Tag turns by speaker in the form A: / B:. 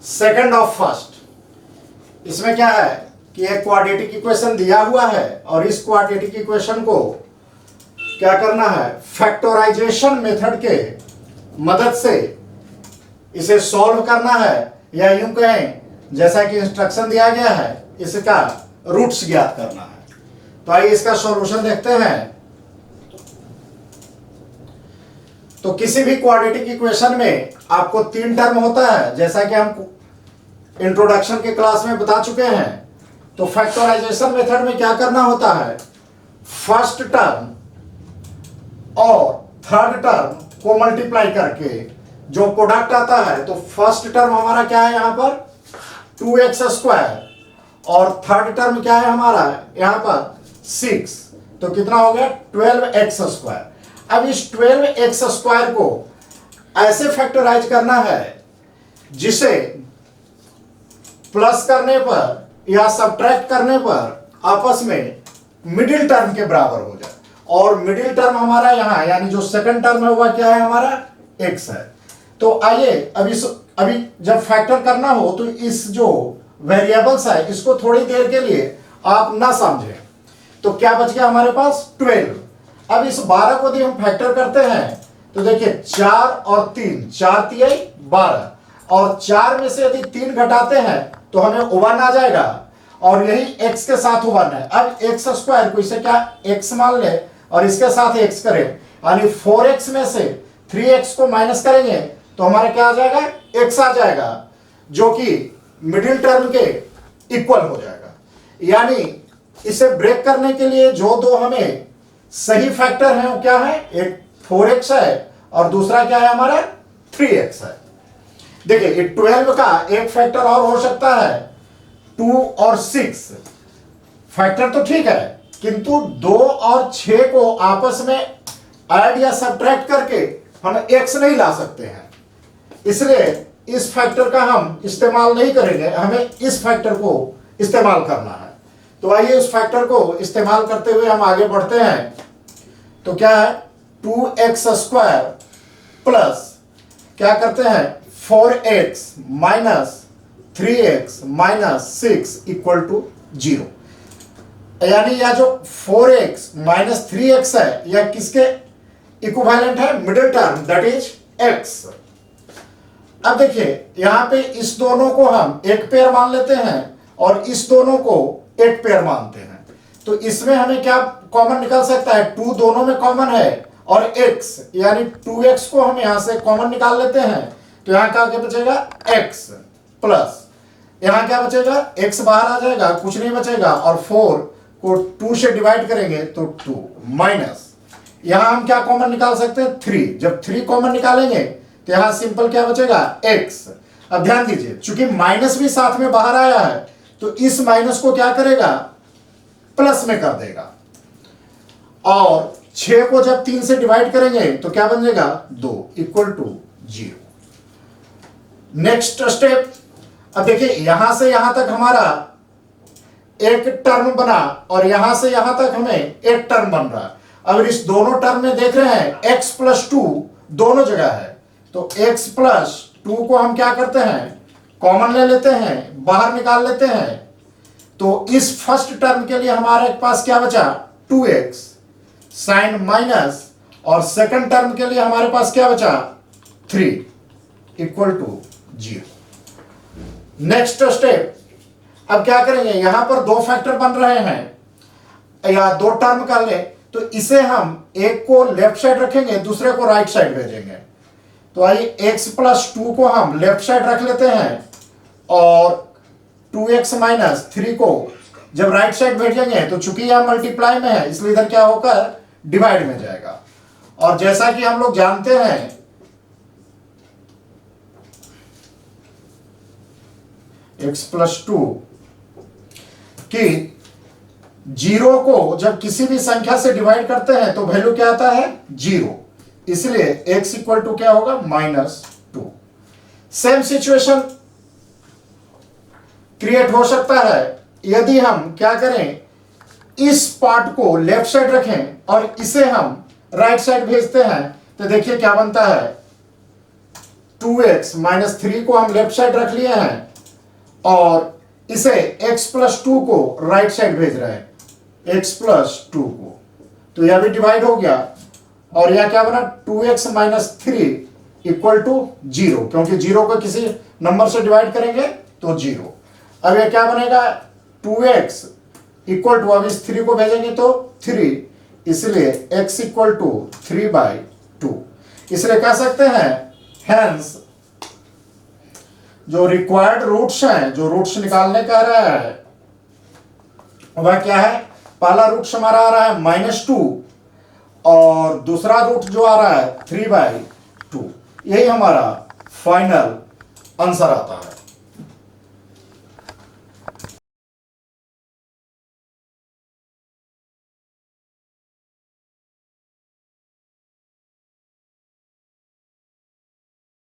A: Second of first. इसमें क्या है कि एक क्वाड्रेटिक इक्वेशन दिया हुआ है और इस क्वाड्रेटिक इक्वेशन को क्या करना है, फैक्टराइजेशन मेथड के मदद से इसे सॉल्व करना है, या यूं कहें जैसा कि इंस्ट्रक्शन दिया गया है इसका रूट्स ज्ञात करना है। तो आइए इसका सॉल्यूशन देखते हैं। तो किसी भी क्वाड्रेटिक इक्वेशन में आपको 3 टर्म होता है, जैसा कि हम इंट्रोडक्शन के क्लास में बता चुके हैं। तो फैक्टराइजेशन मेथड में क्या करना होता है, फर्स्ट टर्म और थर्ड टर्म को मल्टीप्लाई करके जो प्रोडक्ट आता है, तो फर्स्ट टर्म हमारा क्या है यहां पर 2x² और थर्ड टर्म क्या है हमारा यहां पर 6, तो कितना हो गया 12x²। अब इस 12x² को ऐसे फैक्टराइज करना है जिसे प्लस करने पर या सब्ट्रैक्ट करने पर आपस में मिडिल टर्म के बराबर हो जाए, और मिडिल टर्म हमारा यहां यानी जो सेकंड टर्म है वह क्या है हमारा x है। तो आइए अभी जब फैक्टर करना हो तो इस जो वेरिएबल्स है इसको थोड़ी देर के लिए आप ना समझें। तो क्या बच गया हमारे पास 12। अब इस 12 को यदि हम फैक्टर करते हैं तो देखिए 4 और 3, 4 तिहाई 12, और 4 में से यदि 3 घटाते हैं तो हमें 1 आ जाएगा, और यही x के साथ 1 है। अब x² को इसे क्या x मान ले और इसके साथ x करें, यानी 4x में से 3x को माइनस करेंगे तो हमारा क्या आ जाएगा x आ जाएगा, जो कि मिडिल टर्म के इक्वल हो जाएगा। यानी इसे ब्रेक करने के लिए जो दो हमें सही फैक्टर हैं वो क्या है, एक 4x है और दूसरा क्या है हमारा 3x है। देखिए ये 12 का एक फैक्टर और हो सकता है 2 और 6, फैक्टर तो ठीक है, किंतु 2 और 6 को आपस में ऐड या सब्ट्रैक्ट करके हम x नहीं ला सकते हैं, इसलिए इस फैक्टर का हम इस्तेमाल नहीं करेंगे, हमें इस फैक्टर को इस्तेमाल करना है। तो आइए उस फैक्टर को इस्तेमाल करते हुए हम आगे बढ़ते हैं। तो क्या है 2x² प्लस क्या करते हैं 4x minus 3x minus 6 equal to 0। यानी यह जो 4x माइनस 3x है यह किसके इक्विवेलेंट है, middle term that is x। अब देखिए यहां पे इस दोनों को हम एक पेयर मान लेते हैं और इस दोनों को एक पेयर मानते हैं। तो इसमें हमें क्या कॉमन निकल सकता है, 2 दोनों में कॉमन है और x, यानी 2x को हम यहां से कॉमन निकाल लेते हैं। तो यहां क्या बचेगा x प्लस यहां क्या बचेगा x बाहर आ जाएगा, कुछ नहीं बचेगा, और 4 को 2 से डिवाइड करेंगे तो 2 माइनस यहां हम क्या कॉमन निकाल सकते हैं 3। जब 3 कॉमन निकालेंगे तो यहां सिंपल क्या बचेगा x। अब ध्यान दीजिए चूंकि माइनस भी साथ में बाहर आया है तो इस माइनस को क्या करेगा प्लस में कर देगा, और 6 को जब 3 से डिवाइड करेंगे तो क्या बन जाएगा 2 इक्वल टू 0। नेक्स्ट स्टेप, अब देखिए यहां से यहां तक हमारा एक टर्म बना और यहां से यहां तक हमें एक टर्म बन रहा है। अब इस दोनों टर्म में देख रहे हैं x प्लस 2 दोनों जगह है, तो x प्लस 2 को हम क्या करते हैं कॉमन ले लेते हैं, बाहर निकाल लेते हैं। तो इस फर्स्ट टर्म के लिए हमारे पास क्या बचा 2x साइन माइनस, और सेकंड टर्म के लिए हमारे पास क्या बचा 3 इक्वल टू 0। नेक्स्ट स्टेप, अब क्या करेंगे यहां पर 2 फैक्टर बन रहे हैं या 2 टर्म कर ले, तो इसे हम एक को लेफ्ट साइड रखेंगे दूसरे को राइट साइड भेजेंगे। तो आइए x प्लस 2 को हम लेफ्ट साइड रख लेते हैं और 2x माइनस 3 को जब राइट साइड भेजेंगे तो चूंकि यह मल्टीप्लाई में है इसलिए इधर क्या होकर डिवाइड में जाएगा। और जैसा कि हम लोग जानते हैं x प्लस 2 कि 0 को जब किसी भी संख्या से डिवाइड करते हैं तो वैल्यू क्या आता है 0, इसलिए x इक्वल टू क्या होगा -2। सेम सिचुएशन क्रिएट हो सकता है यदि हम क्या करें इस पार्ट को लेफ्ट साइड रखें और इसे हम राइट साइड भेजते हैं, तो देखिए क्या बनता है 2x माइनस 3 को हम लेफ्ट साइड रख लिए हैं और इसे x प्लस 2 को राइट साइड भेज रहे हैं, x प्लस 2 को, तो यह भी डिवाइड हो गया और यह क्या बना 2x माइनस 3 इक्वल टू 0, क्योंकि 0 को किसी नंबर से डिवाइड करेंगे तो 0। अब यह क्या बनेगा 2x इक्वल टू, अब इस 3 को भेजेंगे तो 3, इसलिए x इक्वल टू 3/2। इसलिए कह सकते हैं हेंस जो रिक्वायर्ड रूट्स हैं, जो रूट्स निकालने कह रहा है वह क्या है, पहला रूट्स हमारा आ रहा है -2 और दूसरा रूट जो आ रहा है 3/2। यही हमारा फाइनल आंसर आता है।